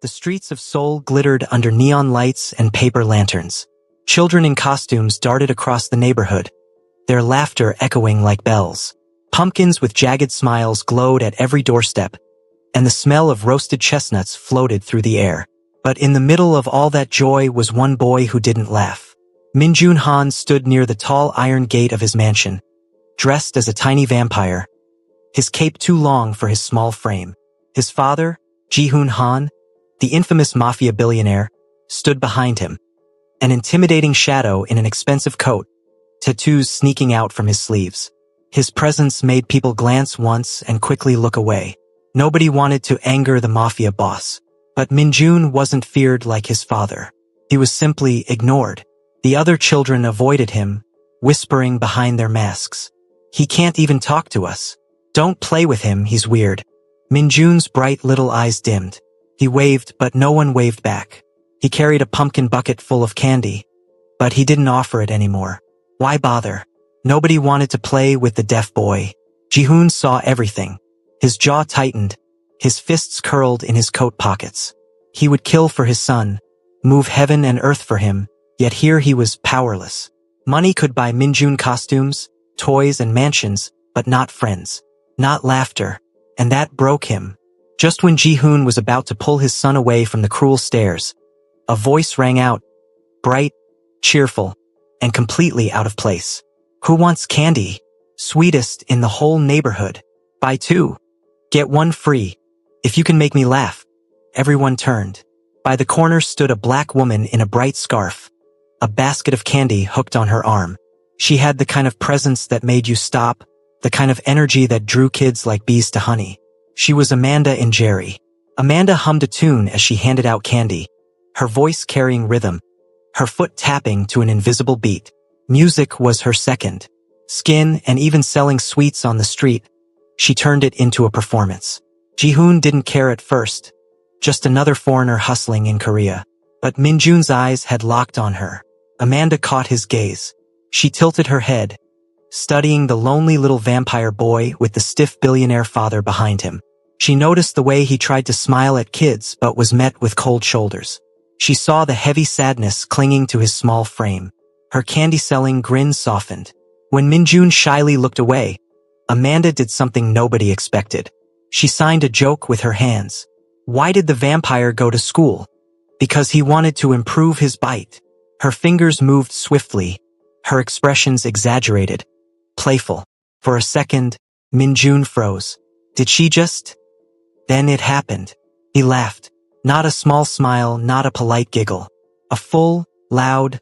The streets of Seoul glittered under neon lights and paper lanterns. Children in costumes darted across the neighborhood, their laughter echoing like bells. Pumpkins with jagged smiles glowed at every doorstep, and the smell of roasted chestnuts floated through the air. But in the middle of all that joy was one boy who didn't laugh. Min-jun Han stood near the tall iron gate of his mansion, dressed as a tiny vampire, his cape too long for his small frame. His father, Ji-hoon Han, the infamous Mafia billionaire, stood behind him, an intimidating shadow in an expensive coat, tattoos sneaking out from his sleeves. His presence made people glance once and quickly look away. Nobody wanted to anger the Mafia boss. But Min-jun wasn't feared like his father. He was simply ignored. The other children avoided him, whispering behind their masks. "He can't even talk to us. Don't play with him, he's weird." Min-jun's bright little eyes dimmed. He waved, but no one waved back. He carried a pumpkin bucket full of candy, but he didn't offer it anymore. Why bother? Nobody wanted to play with the deaf boy. Ji-hoon saw everything. His jaw tightened, his fists curled in his coat pockets. He would kill for his son, move heaven and earth for him, yet here he was powerless. Money could buy Min-jun costumes, toys and mansions, but not friends, not laughter, and that broke him. Just when Ji-hoon was about to pull his son away from the cruel stares, a voice rang out, bright, cheerful, and completely out of place. "Who wants candy? Sweetest in the whole neighborhood. Buy 2. Get 1 free. If you can make me laugh." Everyone turned. By the corner stood a black woman in a bright scarf, a basket of candy hooked on her arm. She had the kind of presence that made you stop, the kind of energy that drew kids like bees to honey. She was Amanda in Jerry. Amanda hummed a tune as she handed out candy, her voice carrying rhythm, her foot tapping to an invisible beat. Music was her second skin, and even selling sweets on the street, she turned it into a performance. Ji-hoon didn't care at first, just another foreigner hustling in Korea. But Min-jun's eyes had locked on her. Amanda caught his gaze. She tilted her head, studying the lonely little vampire boy with the stiff billionaire father behind him. She noticed the way he tried to smile at kids but was met with cold shoulders. She saw the heavy sadness clinging to his small frame. Her candy-selling grin softened. When Min-jun shyly looked away, Amanda did something nobody expected. She signed a joke with her hands. Why did the vampire go to school? Because he wanted to improve his bite. Her fingers moved swiftly, her expressions exaggerated, playful. For a second, Min-jun froze. Did she just? Then it happened. He laughed. Not a small smile, not a polite giggle. A full, loud,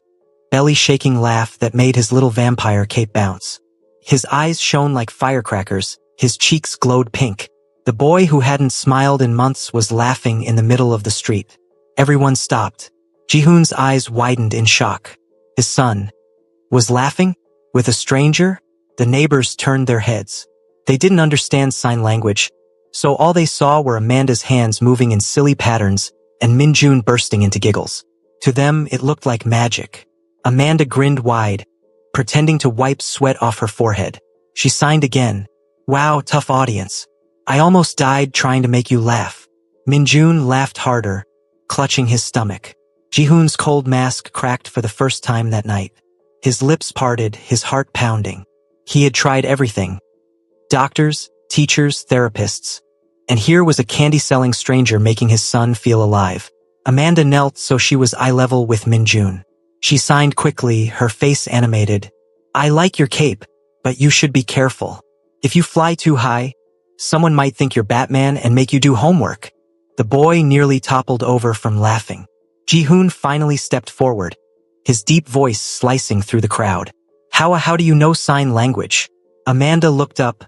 belly-shaking laugh that made his little vampire cape bounce. His eyes shone like firecrackers, his cheeks glowed pink. The boy who hadn't smiled in months was laughing in the middle of the street. Everyone stopped. Ji-hoon's eyes widened in shock. His son was laughing? With a stranger? The neighbors turned their heads. They didn't understand sign language, so all they saw were Amanda's hands moving in silly patterns and Min-jun bursting into giggles. To them, it looked like magic. Amanda grinned wide, pretending to wipe sweat off her forehead. She signed again. Wow, tough audience. I almost died trying to make you laugh. Min-jun laughed harder, clutching his stomach. Ji-hoon's cold mask cracked for the first time that night. His lips parted, his heart pounding. He had tried everything. Doctors, teachers, therapists. And here was a candy-selling stranger making his son feel alive. Amanda knelt so she was eye level with Min-jun. She signed quickly, her face animated. I like your cape, but you should be careful. If you fly too high, someone might think you're Batman and make you do homework. The boy nearly toppled over from laughing. Ji-hoon finally stepped forward, his deep voice slicing through the crowd. How do you know sign language? Amanda looked up,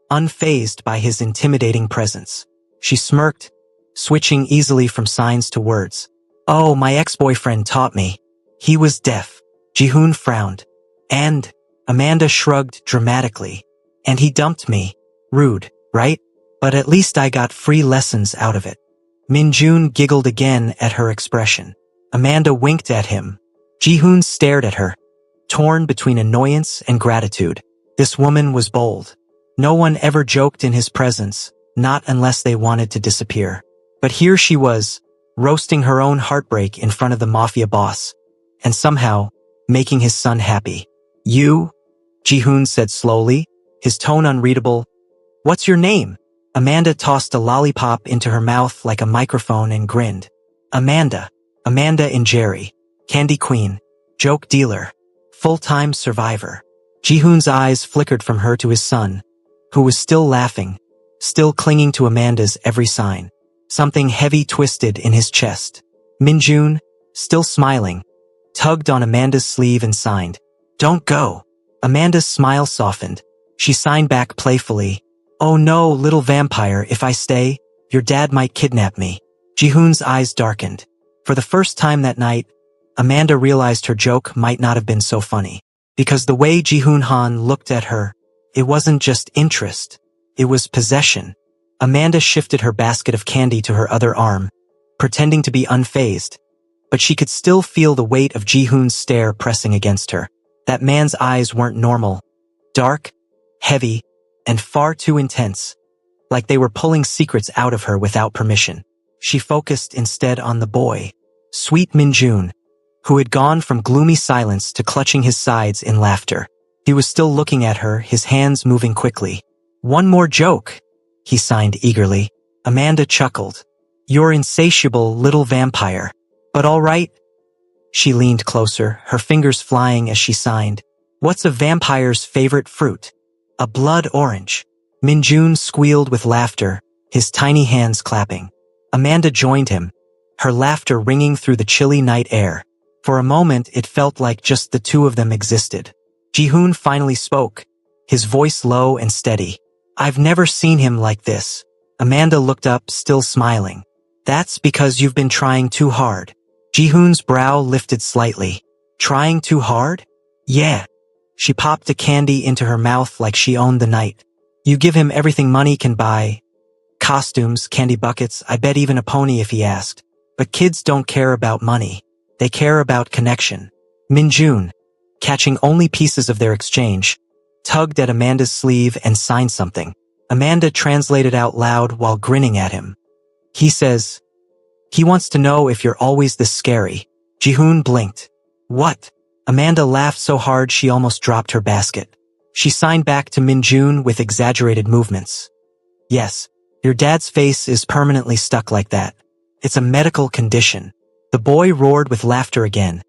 unfazed by his intimidating presence. She smirked, switching easily from signs to words. Oh, my ex-boyfriend taught me. He was deaf. Ji-hoon frowned. And? Amanda shrugged dramatically. And he dumped me. Rude, right? But at least I got free lessons out of it. Min-jun giggled again at her expression. Amanda winked at him. Ji-hoon stared at her, torn between annoyance and gratitude. This woman was bold. No one ever joked in his presence, not unless they wanted to disappear. But here she was, roasting her own heartbreak in front of the Mafia boss, and somehow making his son happy. You? Ji-hoon said slowly, his tone unreadable. What's your name? Amanda tossed a lollipop into her mouth like a microphone and grinned. Amanda. Amanda and Jerry. Candy Queen. Joke dealer. Full-time survivor. Ji-hoon's eyes flickered from her to his son, who was still laughing, still clinging to Amanda's every sign. Something heavy twisted in his chest. Min-jun, still smiling, tugged on Amanda's sleeve and signed. Don't go. Amanda's smile softened. She signed back playfully. Oh no, little vampire, if I stay, your dad might kidnap me. Ji-hoon's eyes darkened. For the first time that night, Amanda realized her joke might not have been so funny. Because the way Ji-hoon Han looked at her, it wasn't just interest, it was possession. Amanda shifted her basket of candy to her other arm, pretending to be unfazed. But she could still feel the weight of Ji-hoon's stare pressing against her. That man's eyes weren't normal. Dark, heavy, and far too intense. Like they were pulling secrets out of her without permission. She focused instead on the boy, sweet Min-jun, who had gone from gloomy silence to clutching his sides in laughter. He was still looking at her, his hands moving quickly. One more joke, he signed eagerly. Amanda chuckled. You're insatiable little vampire. But all right. She leaned closer, her fingers flying as she signed. What's a vampire's favorite fruit? A blood orange. Min-jun squealed with laughter, his tiny hands clapping. Amanda joined him, her laughter ringing through the chilly night air. For a moment, it felt like just the two of them existed. Ji-hoon finally spoke, his voice low and steady. I've never seen him like this. Amanda looked up, still smiling. That's because you've been trying too hard. Ji-hoon's brow lifted slightly. Trying too hard? Yeah. She popped a candy into her mouth like she owned the night. You give him everything money can buy. Costumes, candy buckets, I bet even a pony if he asked. But kids don't care about money. They care about connection. Min-jun, catching only pieces of their exchange, tugged at Amanda's sleeve and signed something. Amanda translated out loud while grinning at him. He says, he wants to know if you're always this scary. Ji-hoon blinked. What? Amanda laughed so hard she almost dropped her basket. She signed back to Min-jun with exaggerated movements. Yes, your dad's face is permanently stuck like that. It's a medical condition. The boy roared with laughter again,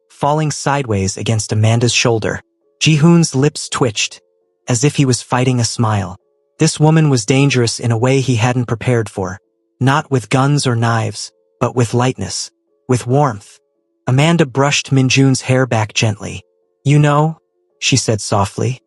falling sideways against Amanda's shoulder. Ji-hoon's lips twitched, as if he was fighting a smile. This woman was dangerous in a way he hadn't prepared for. Not with guns or knives, but with lightness, with warmth. Amanda brushed Min-jun's hair back gently. You know, she said softly.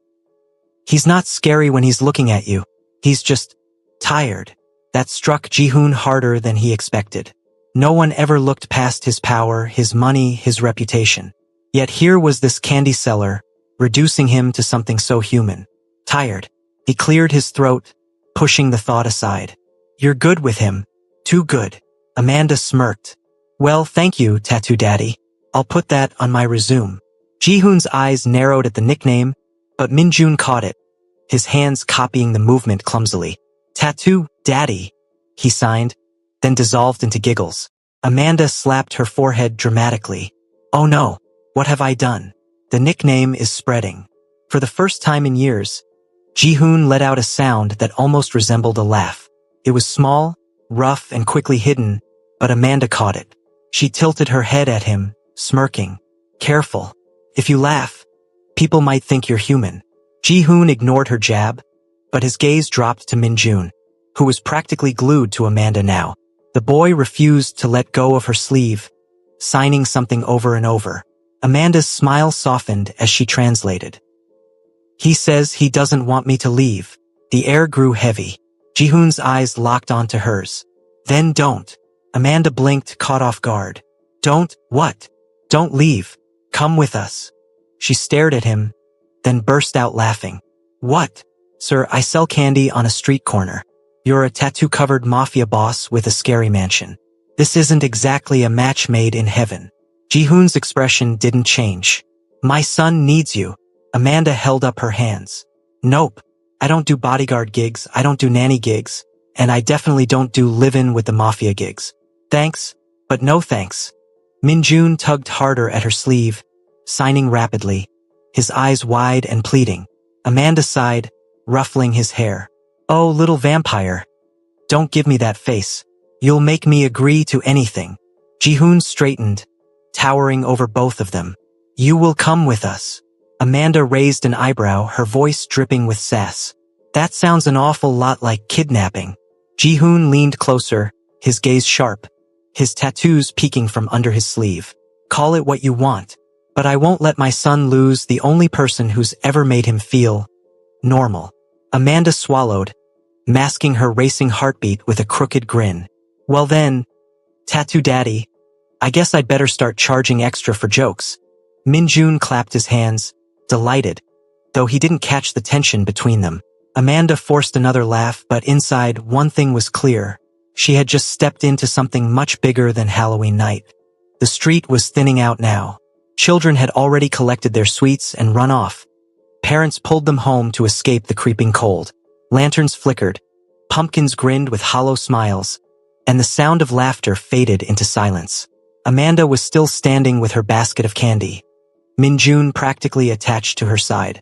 He's not scary when he's looking at you. He's just tired. That struck Ji-hoon harder than he expected. No one ever looked past his power, his money, his reputation. Yet here was this candy seller, reducing him to something so human. Tired. He cleared his throat, pushing the thought aside. You're good with him. Too good. Amanda smirked. Well, thank you, Tattoo Daddy. I'll put that on my resume. Ji-hoon's eyes narrowed at the nickname, but Min-jun caught it, his hands copying the movement clumsily. Tattoo Daddy, he signed, then dissolved into giggles. Amanda slapped her forehead dramatically. Oh no, what have I done? The nickname is spreading. For the first time in years, Ji-hoon let out a sound that almost resembled a laugh. It was small, rough, and quickly hidden, but Amanda caught it. She tilted her head at him, smirking. Careful. If you laugh, people might think you're human. Ji-hoon ignored her jab, but his gaze dropped to Min-jun, who was practically glued to Amanda now. The boy refused to let go of her sleeve, signing something over and over. Amanda's smile softened as she translated. He says he doesn't want me to leave. The air grew heavy. Ji-hoon's eyes locked onto hers. Then don't. Amanda blinked, caught off guard. Don't, what? Don't leave. Come with us. She stared at him, then burst out laughing. What? Sir, I sell candy on a street corner. You're a tattoo-covered mafia boss with a scary mansion. This isn't exactly a match made in heaven. Ji-hoon's expression didn't change. My son needs you. Amanda held up her hands. Nope. I don't do bodyguard gigs, I don't do nanny gigs, and I definitely don't do live-in with the mafia gigs. Thanks. But no thanks. Minjun tugged harder at her sleeve, signing rapidly, his eyes wide and pleading. Amanda sighed, ruffling his hair. Oh, little vampire. Don't give me that face. You'll make me agree to anything. Jihoon straightened, towering over both of them. You will come with us. Amanda raised an eyebrow, her voice dripping with sass. That sounds an awful lot like kidnapping. Jihoon leaned closer, his gaze sharp, his tattoos peeking from under his sleeve. Call it what you want, but I won't let my son lose the only person who's ever made him feel normal. Amanda swallowed, masking her racing heartbeat with a crooked grin. Well then, Tattoo Daddy, I guess I'd better start charging extra for jokes. Minjun clapped his hands, delighted, though he didn't catch the tension between them. Amanda forced another laugh, but inside one thing was clear. She had just stepped into something much bigger than Halloween night. The street was thinning out now. Children had already collected their sweets and run off. Parents pulled them home to escape the creeping cold. Lanterns flickered, pumpkins grinned with hollow smiles, and the sound of laughter faded into silence. Amanda was still standing with her basket of candy, Minjun practically attached to her side.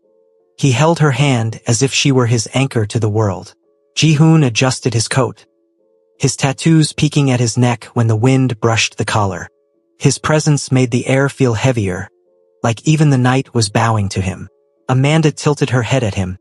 He held her hand as if she were his anchor to the world. Jihoon adjusted his coat, his tattoos peeking at his neck when the wind brushed the collar. His presence made the air feel heavier, like even the night was bowing to him. Amanda tilted her head at him,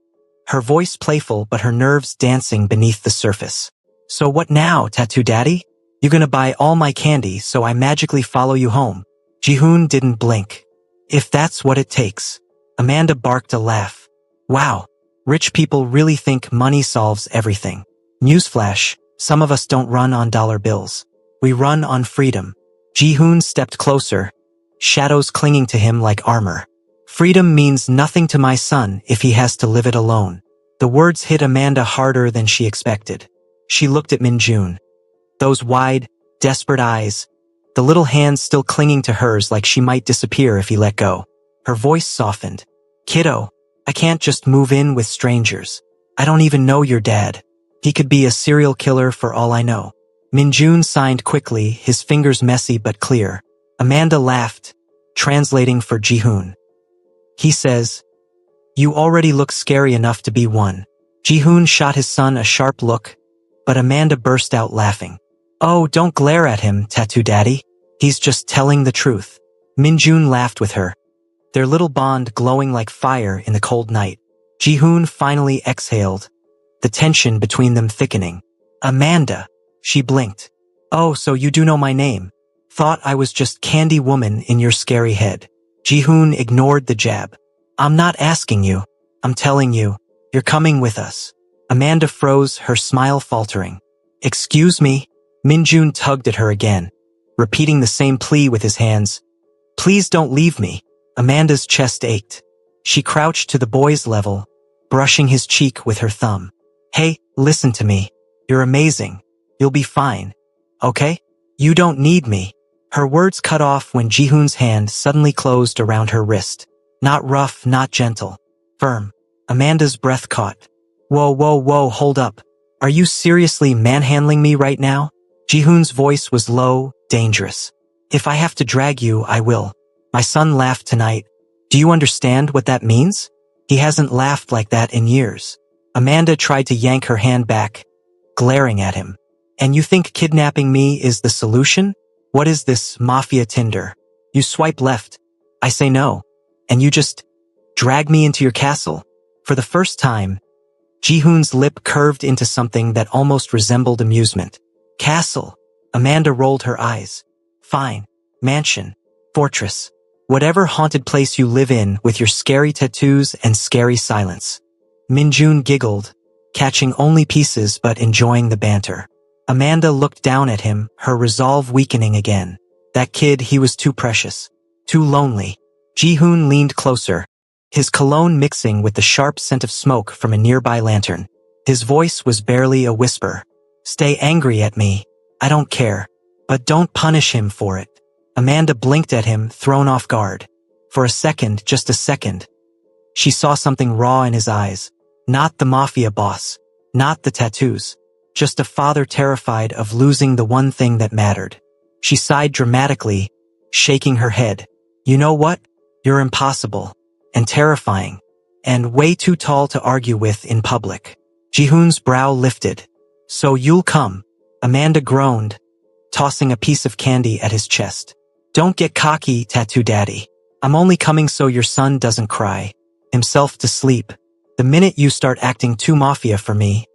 her voice playful but her nerves dancing beneath the surface. So what now, Tattoo Daddy? You gonna buy all my candy so I magically follow you home? Jihoon didn't blink. If that's what it takes. Amanda barked a laugh. Wow, rich people really think money solves everything. Newsflash, some of us don't run on dollar bills. We run on freedom. Jihoon stepped closer, shadows clinging to him like armor. Freedom means nothing to my son if he has to live it alone. The words hit Amanda harder than she expected. She looked at Minjun. Those wide, desperate eyes, the little hands still clinging to hers like she might disappear if he let go. Her voice softened. Kiddo, I can't just move in with strangers. I don't even know your dad. He could be a serial killer for all I know. Minjun signed quickly, his fingers messy but clear. Amanda laughed, translating for Jihoon. He says, you already look scary enough to be one. Jihoon shot his son a sharp look, but Amanda burst out laughing. Oh, don't glare at him, Tattoo Daddy. He's just telling the truth. Minjun laughed with her, their little bond glowing like fire in the cold night. Jihoon finally exhaled, the tension between them thickening. Amanda, she blinked. Oh, so you do know my name. Thought I was just Candy Woman in your scary head. Jihoon ignored the jab. I'm not asking you. I'm telling you, you're coming with us. Amanda froze, her smile faltering. Excuse me? Minjun tugged at her again, repeating the same plea with his hands. Please don't leave me. Amanda's chest ached. She crouched to the boy's level, brushing his cheek with her thumb. Hey, listen to me. You're amazing. You'll be fine. Okay? You don't need me. Her words cut off when Jihoon's hand suddenly closed around her wrist. Not rough, not gentle. Firm. Amanda's breath caught. Whoa, hold up. Are you seriously manhandling me right now? Jihoon's voice was low, dangerous. If I have to drag you, I will. My son laughed tonight. Do you understand what that means? He hasn't laughed like that in years. Amanda tried to yank her hand back, glaring at him. And you think kidnapping me is the solution? What is this, Mafia Tinder? You swipe left. I say no. And you just drag me into your castle? For the first time, Jihoon's lip curved into something that almost resembled amusement. Castle. Amanda rolled her eyes. Fine. Mansion. Fortress. Whatever haunted place you live in with your scary tattoos and scary silence. Minjun giggled, catching only pieces but enjoying the banter. Amanda looked down at him, her resolve weakening again. That kid, he was too precious. Too lonely. Jihoon leaned closer, his cologne mixing with the sharp scent of smoke from a nearby lantern. His voice was barely a whisper. Stay angry at me. I don't care. But don't punish him for it. Amanda blinked at him, thrown off guard. For a second, just a second, she saw something raw in his eyes. Not the mafia boss. Not the tattoos. Just a father terrified of losing the one thing that mattered. She sighed dramatically, shaking her head. You know what? You're impossible. And terrifying. And way too tall to argue with in public. Jihoon's brow lifted. So you'll come. Amanda groaned, tossing a piece of candy at his chest. Don't get cocky, Tattoo Daddy. I'm only coming so your son doesn't cry himself to sleep. The minute you start acting too mafia for me,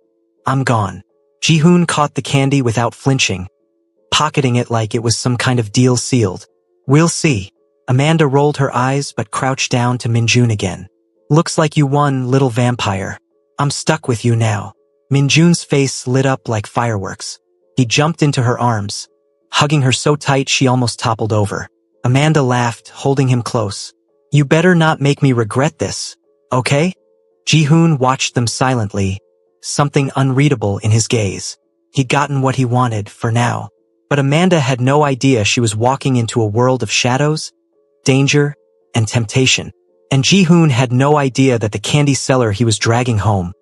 I'm gone. Jihoon caught the candy without flinching, pocketing it like it was some kind of deal sealed. We'll see. Amanda rolled her eyes but crouched down to Minjun again. Looks like you won, little vampire. I'm stuck with you now. Minjun's face lit up like fireworks. He jumped into her arms, hugging her so tight she almost toppled over. Amanda laughed, holding him close. You better not make me regret this, okay? Jihoon watched them silently, something unreadable in his gaze. He'd gotten what he wanted, for now. But Amanda had no idea she was walking into a world of shadows, danger, and temptation. And Jihoon had no idea that the candy seller he was dragging home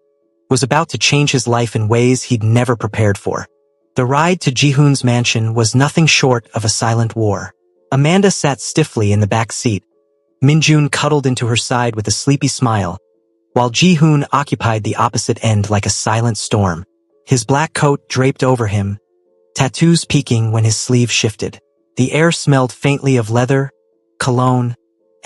was about to change his life in ways he'd never prepared for. The ride to Jihoon's mansion was nothing short of a silent war. Amanda sat stiffly in the back seat. Minjun cuddled into her side with a sleepy smile, while Jihoon occupied the opposite end like a silent storm. His black coat draped over him, tattoos peeking when his sleeve shifted. The air smelled faintly of leather, cologne,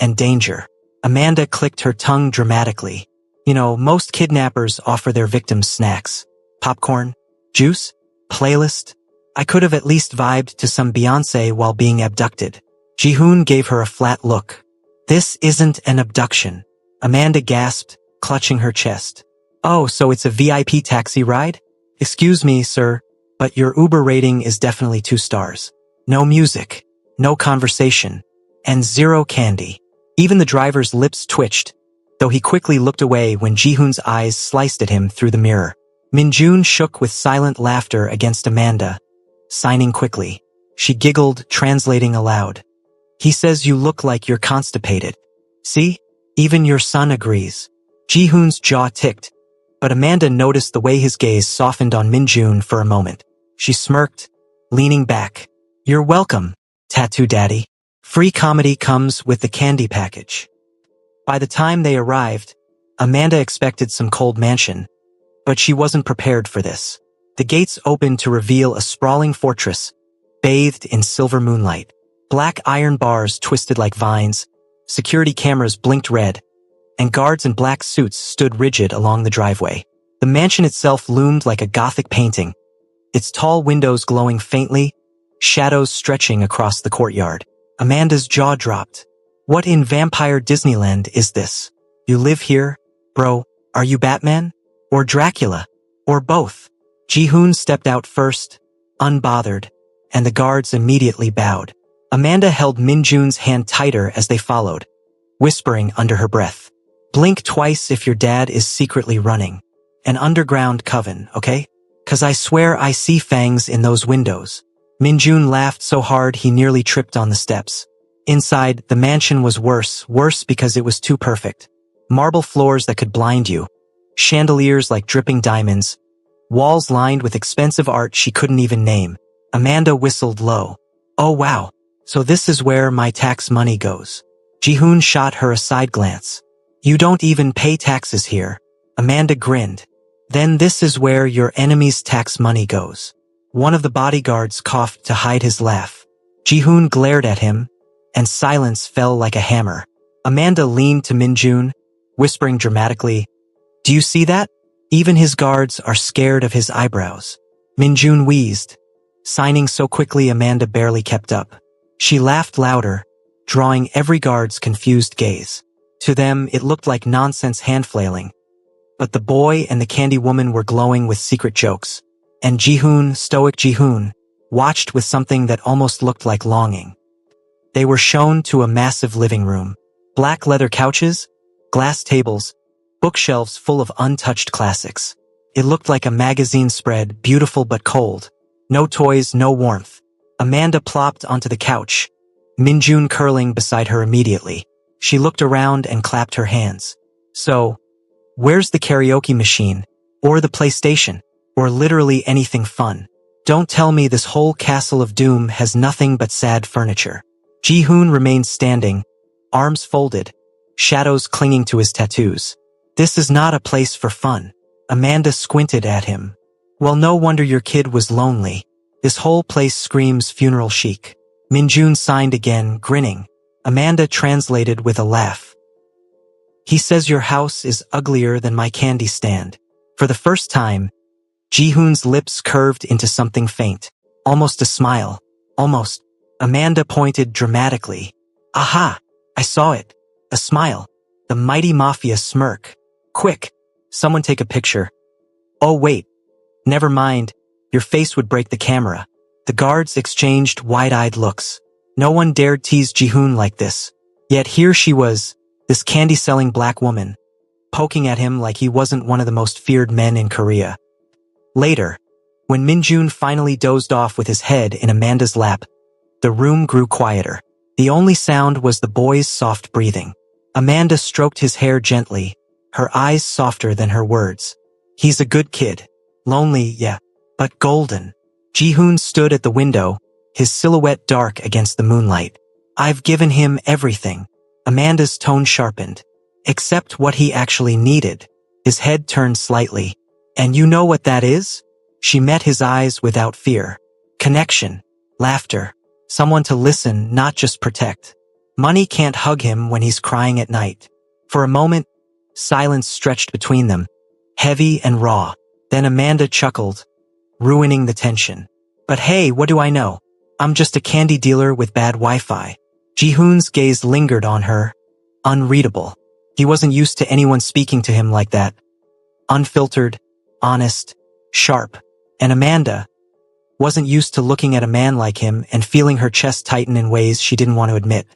and danger. Amanda clicked her tongue dramatically. You know, most kidnappers offer their victims snacks. Popcorn? Juice? Playlist? I could have at least vibed to some Beyoncé while being abducted. Jihoon gave her a flat look. This isn't an abduction. Amanda gasped, clutching her chest. Oh, so it's a VIP taxi ride? Excuse me, sir, but your Uber rating is definitely 2 stars. No music, no conversation, and 0 candy. Even the driver's lips twitched, though he quickly looked away when Jihoon's eyes sliced at him through the mirror. Minjun shook with silent laughter against Amanda, signing quickly. She giggled, translating aloud. He says you look like you're constipated. See? Even your son agrees. Jihoon's jaw ticked, but Amanda noticed the way his gaze softened on Minjun for a moment. She smirked, leaning back. You're welcome, Tattoo Daddy. Free comedy comes with the candy package. By the time they arrived, Amanda expected some cold mansion, but she wasn't prepared for this. The gates opened to reveal a sprawling fortress, bathed in silver moonlight. Black iron bars twisted like vines, security cameras blinked red, and guards in black suits stood rigid along the driveway. The mansion itself loomed like a Gothic painting, its tall windows glowing faintly, shadows stretching across the courtyard. Amanda's jaw dropped. What in Vampire Disneyland is this? You live here? Bro, are you Batman? Or Dracula? Or both? Jihoon stepped out first, unbothered, and the guards immediately bowed. Amanda held Minjun's hand tighter as they followed, whispering under her breath. Blink twice if your dad is secretly running an underground coven, okay? 'Cause I swear I see fangs in those windows. Minjun laughed so hard he nearly tripped on the steps. Inside, the mansion was worse because it was too perfect. Marble floors that could blind you, chandeliers like dripping diamonds, walls lined with expensive art she couldn't even name. Amanda whistled low. Oh wow, so this is where my tax money goes. Jihoon shot her a side glance. You don't even pay taxes here. Amanda grinned. Then this is where your enemy's tax money goes. One of the bodyguards coughed to hide his laugh. Jihoon glared at him, and silence fell like a hammer. Amanda leaned to Minjun, whispering dramatically, Do you see that? Even his guards are scared of his eyebrows. Minjun wheezed, signing so quickly Amanda barely kept up. She laughed louder, drawing every guard's confused gaze. To them, it looked like nonsense hand-flailing. But the boy and the candy woman were glowing with secret jokes. And Jihoon, stoic Jihoon, watched with something that almost looked like longing. They were shown to a massive living room. Black leather couches, glass tables, bookshelves full of untouched classics. It looked like a magazine spread, beautiful but cold. No toys, no warmth. Amanda plopped onto the couch, Minjun curling beside her immediately. She looked around and clapped her hands. So, where's the karaoke machine? Or the PlayStation? Or literally anything fun? Don't tell me this whole castle of doom has nothing but sad furniture. Ji-hoon remained standing, arms folded, shadows clinging to his tattoos. This is not a place for fun. Amanda squinted at him. Well, no wonder your kid was lonely. This whole place screams funeral chic. Minjun signed again, grinning. Amanda translated with a laugh. He says your house is uglier than my candy stand. For the first time, Ji-hoon's lips curved into something faint. Almost a smile. Almost. Amanda pointed dramatically. Aha! I saw it. A smile. The mighty Mafia smirk. Quick! Someone take a picture. Oh wait. Never mind. Your face would break the camera. The guards exchanged wide-eyed looks. No one dared tease Ji-hoon like this. Yet here she was, this candy-selling black woman, poking at him like he wasn't one of the most feared men in Korea. Later, when Minjun finally dozed off with his head in Amanda's lap, the room grew quieter. The only sound was the boy's soft breathing. Amanda stroked his hair gently, her eyes softer than her words. He's a good kid. Lonely, yeah, but golden. Ji-hoon stood at the window, his silhouette dark against the moonlight. I've given him everything. Amanda's tone sharpened. Except what he actually needed. His head turned slightly. And you know what that is? She met his eyes without fear. Connection. Laughter. Someone to listen, not just protect. Money can't hug him when he's crying at night. For a moment, silence stretched between them, heavy and raw. Then Amanda chuckled, ruining the tension. But hey, what do I know? I'm just a candy dealer with bad Wi-Fi. Ji-hoon's gaze lingered on her, unreadable. He wasn't used to anyone speaking to him like that. Unfiltered, honest, sharp. And Amanda wasn't used to looking at a man like him and feeling her chest tighten in ways she didn't want to admit.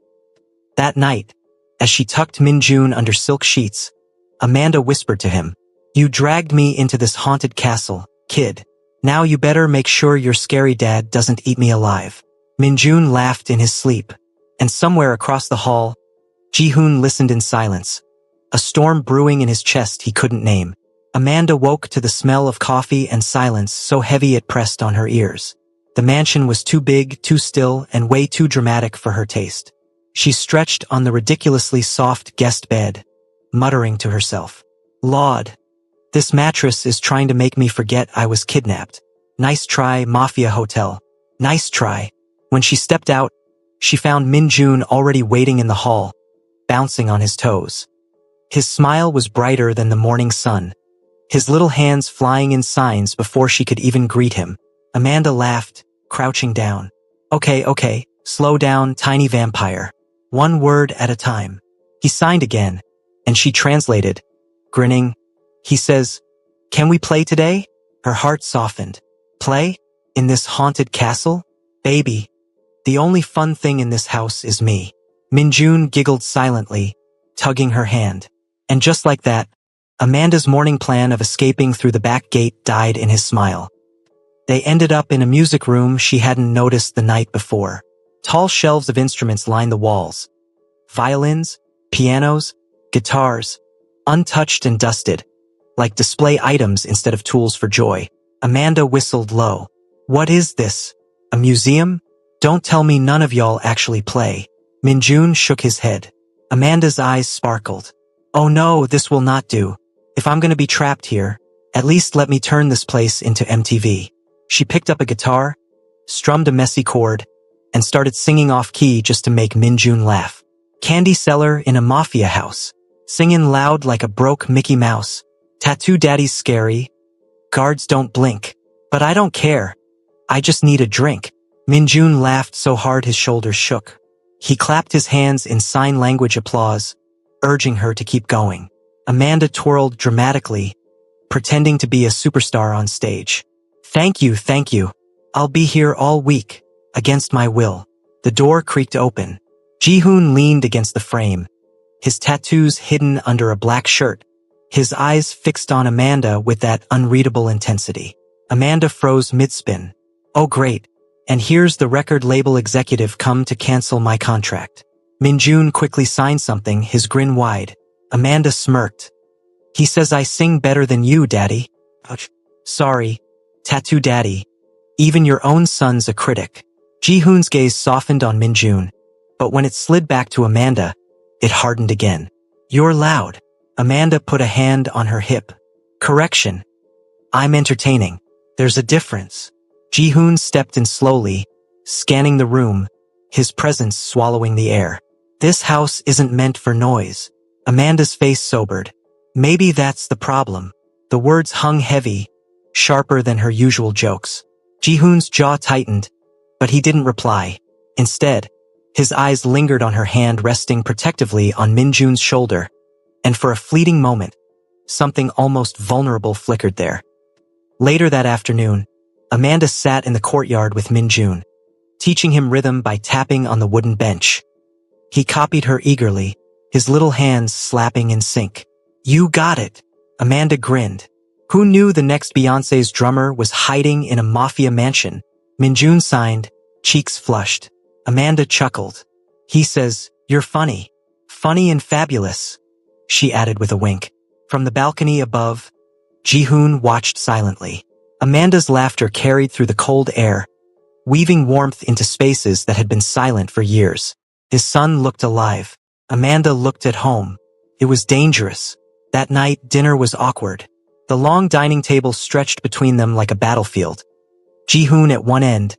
That night, as she tucked Minjun under silk sheets, Amanda whispered to him, You dragged me into this haunted castle, kid. Now you better make sure your scary dad doesn't eat me alive. Minjun laughed in his sleep, and somewhere across the hall, Ji-hoon listened in silence, a storm brewing in his chest he couldn't name. Amanda woke to the smell of coffee and silence so heavy it pressed on her ears. The mansion was too big, too still, and way too dramatic for her taste. She stretched on the ridiculously soft guest bed, muttering to herself, Lord, this mattress is trying to make me forget I was kidnapped. Nice try, Mafia Hotel. Nice try. When she stepped out, she found Minjun already waiting in the hall, bouncing on his toes. His smile was brighter than the morning sun, his little hands flying in signs before she could even greet him. Amanda laughed, crouching down. Okay, slow down, tiny vampire. One word at a time. He signed again, and she translated, grinning. He says, Can we play today? Her heart softened. Play? In this haunted castle? Baby, the only fun thing in this house is me. Minjun giggled silently, tugging her hand. And just like that, Amanda's morning plan of escaping through the back gate died in his smile. They ended up in a music room she hadn't noticed the night before. Tall shelves of instruments lined the walls. Violins, pianos, guitars, untouched and dusted, like display items instead of tools for joy. Amanda whistled low. What is this? A museum? Don't tell me none of y'all actually play. Minjun shook his head. Amanda's eyes sparkled. Oh no, this will not do. If I'm gonna be trapped here, at least let me turn this place into MTV. She picked up a guitar, strummed a messy chord, and started singing off-key just to make Minjun laugh. Candy seller in a mafia house, singing loud like a broke Mickey Mouse. Tattoo daddy's scary. Guards don't blink. But I don't care. I just need a drink. Minjun laughed so hard his shoulders shook. He clapped his hands in sign language applause, urging her to keep going. Amanda twirled dramatically, pretending to be a superstar on stage. Thank you. I'll be here all week, against my will. The door creaked open. Ji-hoon leaned against the frame, his tattoos hidden under a black shirt, his eyes fixed on Amanda with that unreadable intensity. Amanda froze mid-spin. Oh great, and here's the record label executive come to cancel my contract. Minjun quickly signed something, his grin wide. Amanda smirked. He says I sing better than you, daddy. Sorry, tattoo daddy. Even your own son's a critic. Ji-hoon's gaze softened on Min-jun, but when it slid back to Amanda, it hardened again. You're loud. Amanda put a hand on her hip. Correction. I'm entertaining. There's a difference. Ji-hoon stepped in slowly, scanning the room, his presence swallowing the air. This house isn't meant for noise. Amanda's face sobered. Maybe that's the problem. The words hung heavy, sharper than her usual jokes. Ji-hoon's jaw tightened, but he didn't reply. Instead, his eyes lingered on her hand resting protectively on Min-jun's shoulder, and for a fleeting moment, something almost vulnerable flickered there. Later that afternoon, Amanda sat in the courtyard with Min-jun, teaching him rhythm by tapping on the wooden bench. He copied her eagerly, his little hands slapping in sync. You got it. Amanda grinned. Who knew the next Beyoncé's drummer was hiding in a Mafia mansion? Min-jun signed, cheeks flushed. Amanda chuckled. He says, you're funny. Funny and fabulous, she added with a wink. From the balcony above, Ji-hoon watched silently. Amanda's laughter carried through the cold air, weaving warmth into spaces that had been silent for years. His son looked alive. Amanda looked at home. It was dangerous. That night, dinner was awkward. The long dining table stretched between them like a battlefield. Ji-hoon at one end,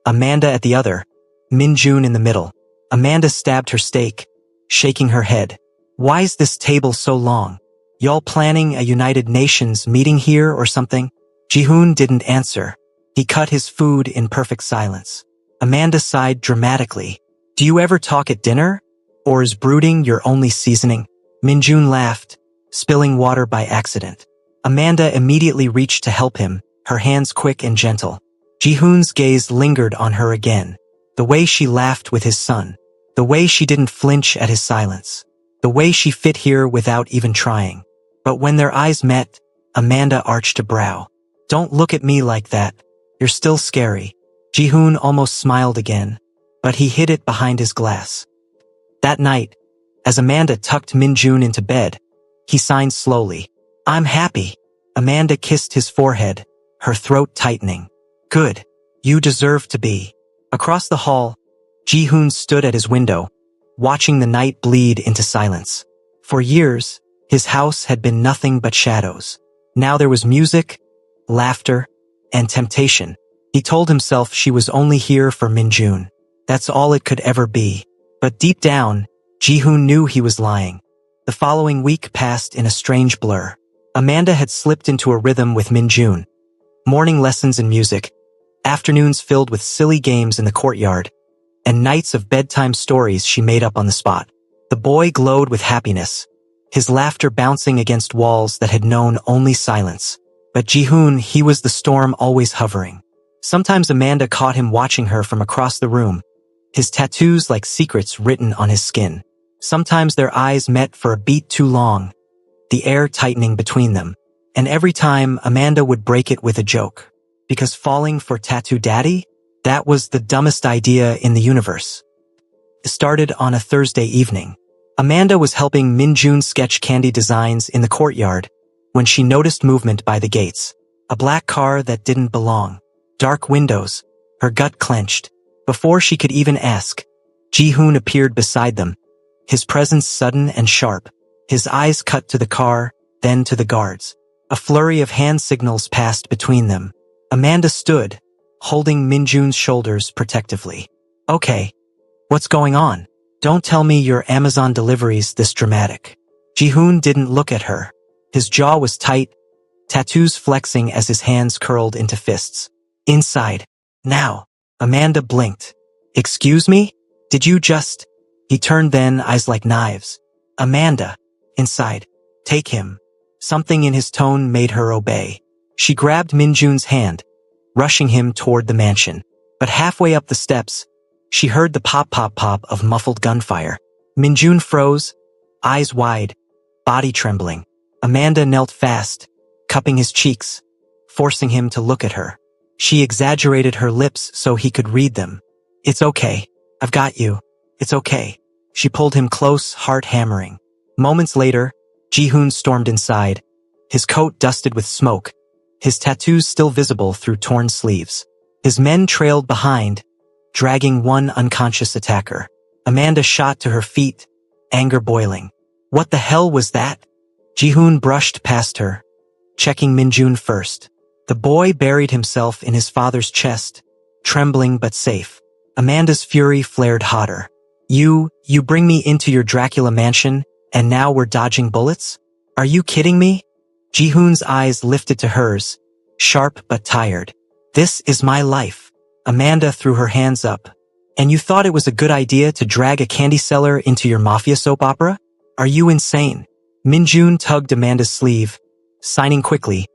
Amanda at the other, Min-jun in the middle. Amanda stabbed her steak, shaking her head. Why's this table so long? Y'all planning a United Nations meeting here or something? Ji-hoon didn't answer. He cut his food in perfect silence. Amanda sighed dramatically. Do you ever talk at dinner? Or is brooding your only seasoning? Min-jun laughed, spilling water by accident. Amanda immediately reached to help him, her hands quick and gentle. Ji-hoon's gaze lingered on her again. The way she laughed with his son. The way she didn't flinch at his silence. The way she fit here without even trying. But when their eyes met, Amanda arched a brow. Don't look at me like that. You're still scary. Ji-hoon almost smiled again, but he hid it behind his glass. That night, as Amanda tucked Min-jun into bed, he signed slowly. I'm happy. Amanda kissed his forehead, her throat tightening. Good. You deserve to be. Across the hall, Ji-hoon stood at his window, watching the night bleed into silence. For years, his house had been nothing but shadows. Now there was music, laughter, and temptation. He told himself she was only here for Min-jun. That's all it could ever be. But deep down, Ji-hoon knew he was lying. The following week passed in a strange blur. Amanda had slipped into a rhythm with Min-jun. Morning lessons in music, afternoons filled with silly games in the courtyard, and nights of bedtime stories she made up on the spot. The boy glowed with happiness, his laughter bouncing against walls that had known only silence. But Ji-hoon, he was the storm always hovering. Sometimes Amanda caught him watching her from across the room, his tattoos like secrets written on his skin. Sometimes their eyes met for a beat too long, the air tightening between them. And every time, Amanda would break it with a joke. Because falling for Tattoo Daddy? That was the dumbest idea in the universe. It started on a Thursday evening. Amanda was helping Min-jun sketch candy designs in the courtyard when she noticed movement by the gates. A black car that didn't belong. Dark windows. Her gut clenched. Before she could even ask, Ji-hoon appeared beside them, his presence sudden and sharp. His eyes cut to the car, then to the guards. A flurry of hand signals passed between them. Amanda stood, holding Min-jun's shoulders protectively. Okay, what's going on? Don't tell me your Amazon delivery's this dramatic. Ji-hoon didn't look at her. His jaw was tight, tattoos flexing as his hands curled into fists. Inside. Now. Amanda blinked. Excuse me? Did you just... He turned then, eyes like knives. Amanda. Inside. Take him. Something in his tone made her obey. She grabbed Min-jun's hand, rushing him toward the mansion. But halfway up the steps, she heard the pop-pop-pop of muffled gunfire. Min-jun froze, eyes wide, body trembling. Amanda knelt fast, cupping his cheeks, forcing him to look at her. She exaggerated her lips so he could read them. It's okay. I've got you. It's okay. She pulled him close, heart hammering. Moments later, Ji-hoon stormed inside, his coat dusted with smoke, his tattoos still visible through torn sleeves. His men trailed behind, dragging one unconscious attacker. Amanda shot to her feet, anger boiling. What the hell was that? Ji-hoon brushed past her, checking Min-jun first. The boy buried himself in his father's chest, trembling but safe. Amanda's fury flared hotter. You bring me into your Dracula mansion, and now we're dodging bullets? Are you kidding me? Ji-hoon's eyes lifted to hers, sharp but tired. This is my life. Amanda threw her hands up. And you thought it was a good idea to drag a candy seller into your Mafia soap opera? Are you insane? Min-jun tugged Amanda's sleeve, signing quickly,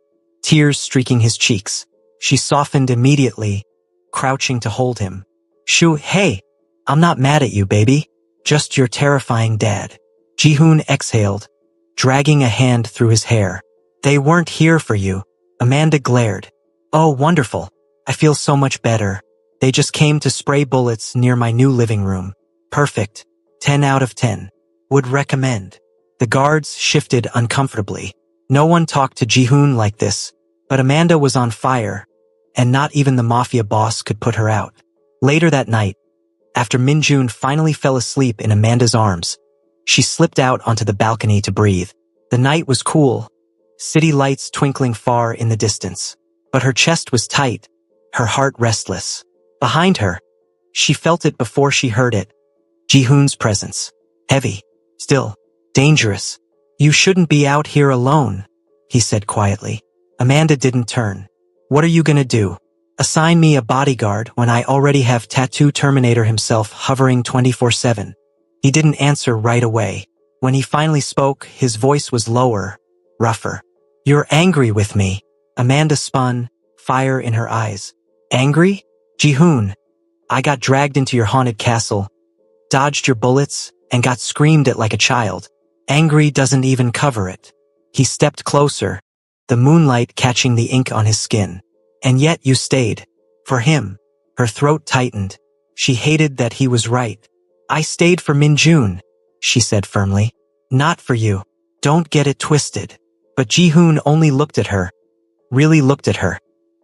tears streaking his cheeks. She softened immediately, crouching to hold him. Hey, I'm not mad at you, baby. Just your terrifying dad. Ji-hoon exhaled, dragging a hand through his hair. They weren't here for you. Amanda glared. Oh, wonderful. I feel so much better. They just came to spray bullets near my new living room. Perfect. 10 out of 10. Would recommend. The guards shifted uncomfortably. No one talked to Ji-hoon like this, but Amanda was on fire, and not even the Mafia boss could put her out. Later that night, after Min-jun finally fell asleep in Amanda's arms, she slipped out onto the balcony to breathe. The night was cool, city lights twinkling far in the distance, but her chest was tight, her heart restless. Behind her, she felt it before she heard it. Ji-hoon's presence. Heavy, still, dangerous. You shouldn't be out here alone, he said quietly. Amanda didn't turn. What are you gonna do? Assign me a bodyguard when I already have Tattoo Terminator himself hovering 24/7. He didn't answer right away. When he finally spoke, his voice was lower, rougher. You're angry with me. Amanda spun, fire in her eyes. Angry? Ji-hoon, I got dragged into your haunted castle, dodged your bullets, and got screamed at like a child. Angry doesn't even cover it. He stepped closer, the moonlight catching the ink on his skin. And yet you stayed. For him. Her throat tightened. She hated that he was right. I stayed for Min-jun, she said firmly. Not for you. Don't get it twisted. But Ji-hoon only looked at her. Really looked at her.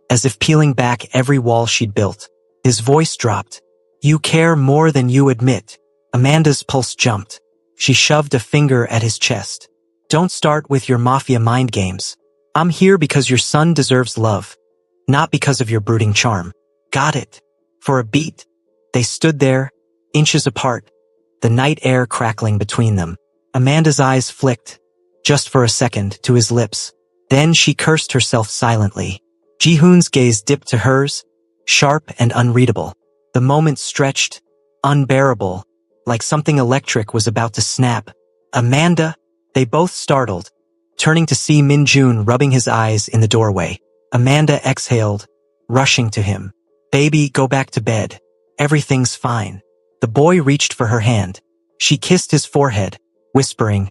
As if peeling back every wall she'd built. His voice dropped. You care more than you admit. Amanda's pulse jumped. She shoved a finger at his chest. Don't start with your Mafia mind games. I'm here because your son deserves love. Not because of your brooding charm. Got it. For a beat, they stood there, inches apart, the night air crackling between them. Amanda's eyes flicked, just for a second, to his lips. Then she cursed herself silently. Ji-hoon's gaze dipped to hers, sharp and unreadable. The moment stretched, unbearable, like something electric was about to snap. Amanda? They both startled, turning to see Min-jun rubbing his eyes in the doorway. Amanda exhaled, rushing to him. Baby, go back to bed. Everything's fine. The boy reached for her hand. She kissed his forehead, whispering,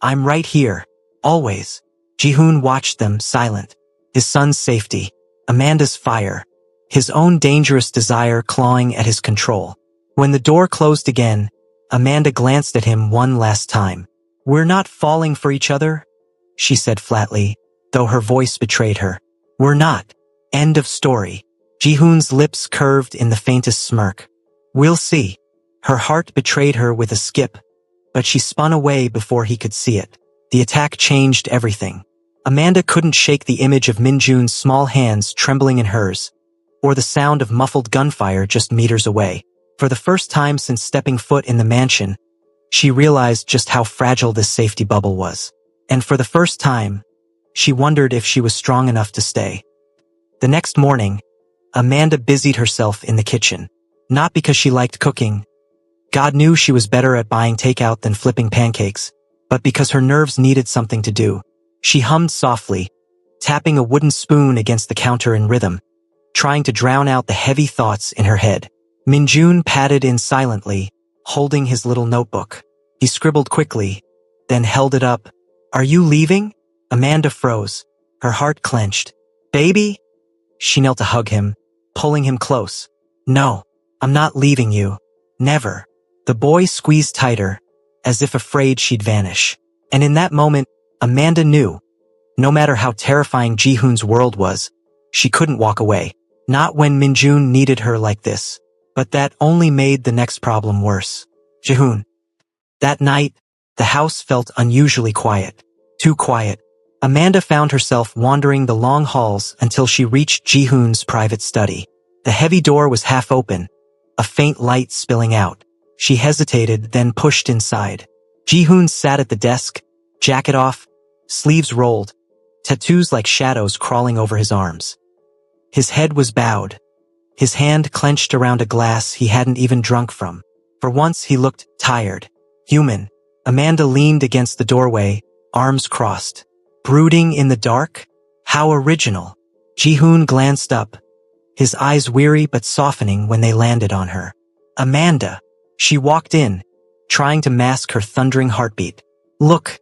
I'm right here, always. Ji-hoon watched them, silent. His son's safety, Amanda's fire, his own dangerous desire clawing at his control. When the door closed again, Amanda glanced at him one last time. We're not falling for each other, she said flatly, though her voice betrayed her. We're not. End of story. Ji-hoon's lips curved in the faintest smirk. We'll see. Her heart betrayed her with a skip, but she spun away before he could see it. The attack changed everything. Amanda couldn't shake the image of Min-jun's small hands trembling in hers, or the sound of muffled gunfire just meters away. For the first time since stepping foot in the mansion, she realized just how fragile this safety bubble was. And for the first time, she wondered if she was strong enough to stay. The next morning, Amanda busied herself in the kitchen. Not because she liked cooking. God knew she was better at buying takeout than flipping pancakes, but because her nerves needed something to do. She hummed softly, tapping a wooden spoon against the counter in rhythm, trying to drown out the heavy thoughts in her head. Min-jun padded in silently, holding his little notebook. He scribbled quickly, then held it up. Are you leaving? Amanda froze, her heart clenched. Baby? She knelt to hug him, pulling him close. No, I'm not leaving you. Never. The boy squeezed tighter, as if afraid she'd vanish. And in that moment, Amanda knew. No matter how terrifying Ji-hoon's world was, she couldn't walk away. Not when Minjun needed her like this. But that only made the next problem worse. Jihoon. That night, the house felt unusually quiet. Too quiet. Amanda found herself wandering the long halls until she reached Jihoon's private study. The heavy door was half open, a faint light spilling out. She hesitated, then pushed inside. Jihoon sat at the desk, jacket off, sleeves rolled, tattoos like shadows crawling over his arms. His head was bowed, his hand clenched around a glass he hadn't even drunk from. For once he looked tired, human. Amanda leaned against the doorway, arms crossed. Brooding in the dark? How original. Jihoon glanced up, his eyes weary but softening when they landed on her. Amanda. She walked in, trying to mask her thundering heartbeat. Look,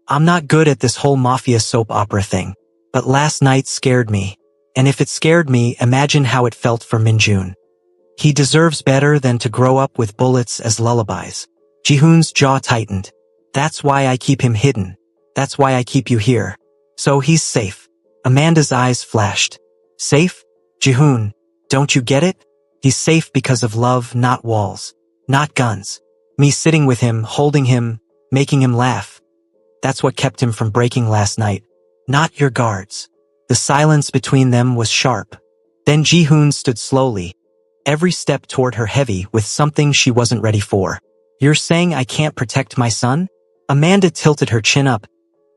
I'm not good at this whole Mafia soap opera thing, but last night scared me. And if it scared me, imagine how it felt for Minjun. He deserves better than to grow up with bullets as lullabies. Jihoon's jaw tightened. That's why I keep him hidden. That's why I keep you here. So he's safe. Amanda's eyes flashed. Safe? Jihoon, don't you get it? He's safe because of love, not walls. Not guns. Me sitting with him, holding him, making him laugh. That's what kept him from breaking last night. Not your guards. The silence between them was sharp. Then Jihoon stood slowly, every step toward her heavy with something she wasn't ready for. You're saying I can't protect my son? Amanda tilted her chin up,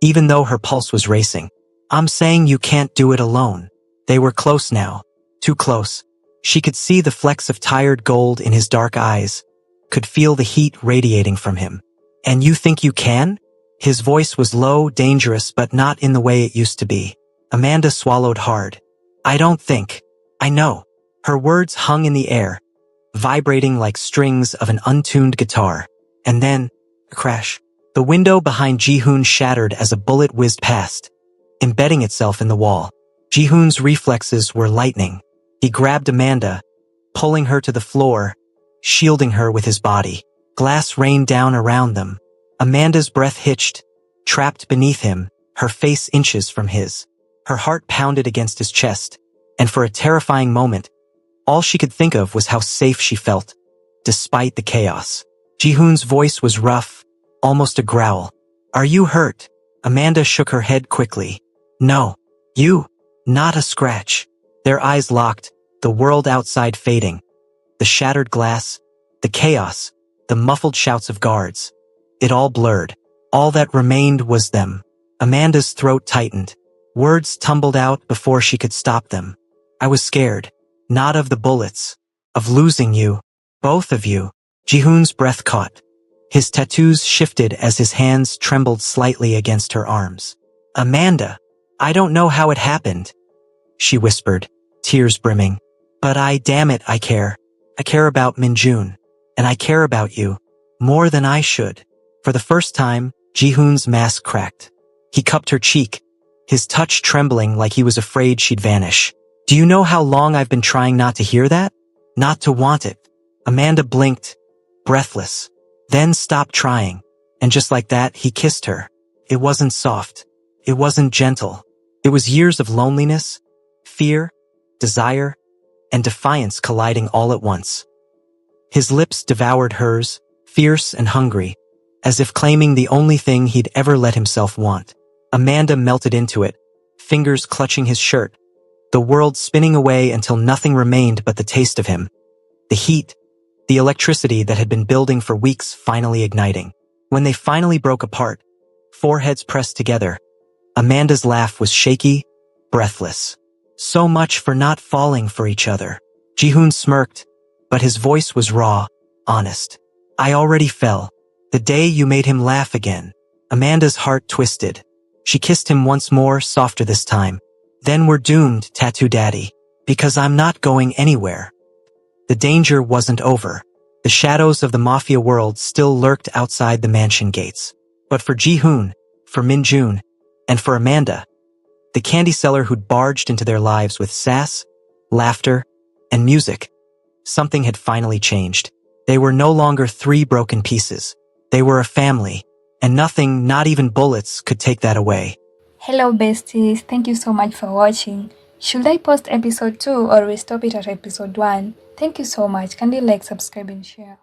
even though her pulse was racing. I'm saying you can't do it alone. They were close now. Too close. She could see the flecks of tired gold in his dark eyes, could feel the heat radiating from him. And you think you can? His voice was low, dangerous, but not in the way it used to be. Amanda swallowed hard. I don't think. I know. Her words hung in the air, vibrating like strings of an untuned guitar. And then, a crash. The window behind Jihoon shattered as a bullet whizzed past, embedding itself in the wall. Jihoon's reflexes were lightning. He grabbed Amanda, pulling her to the floor, shielding her with his body. Glass rained down around them. Amanda's breath hitched, trapped beneath him, her face inches from his. Her heart pounded against his chest, and for a terrifying moment, all she could think of was how safe she felt, despite the chaos. Jihoon's voice was rough, almost a growl. Are you hurt? Amanda shook her head quickly. No. You? Not a scratch. Their eyes locked, the world outside fading. The shattered glass, the chaos, the muffled shouts of guards. It all blurred. All that remained was them. Amanda's throat tightened. Words tumbled out before she could stop them. I was scared. Not of the bullets. Of losing you. Both of you. Jihoon's breath caught. His tattoos shifted as his hands trembled slightly against her arms. Amanda, I don't know how it happened, she whispered, tears brimming. But damn it, I care. I care about Minjun. And I care about you. More than I should. For the first time, Jihoon's mask cracked. He cupped her cheek, his touch trembling like he was afraid she'd vanish. Do you know how long I've been trying not to hear that? Not to want it. Amanda blinked, breathless. Then stopped trying. And just like that, he kissed her. It wasn't soft. It wasn't gentle. It was years of loneliness, fear, desire, and defiance colliding all at once. His lips devoured hers, fierce and hungry, as if claiming the only thing he'd ever let himself want. Amanda melted into it, fingers clutching his shirt, the world spinning away until nothing remained but the taste of him. The heat, the electricity that had been building for weeks finally igniting. When they finally broke apart, foreheads pressed together, Amanda's laugh was shaky, breathless. So much for not falling for each other. Jihoon smirked, but his voice was raw, honest. I already fell. The day you made him laugh again. Amanda's heart twisted. She kissed him once more, softer this time. Then we're doomed, Tattoo Daddy, because I'm not going anywhere. The danger wasn't over. The shadows of the Mafia world still lurked outside the mansion gates. But for Jihoon, for Minjun, and for Amanda, the candy seller who'd barged into their lives with sass, laughter, and music, something had finally changed. They were no longer three broken pieces. They were a family, and nothing, not even bullets, could take that away. Hello besties, thank you so much for watching. Should I post episode 2 or we stop it at episode 1? Thank you so much. Kindly like, subscribe and share.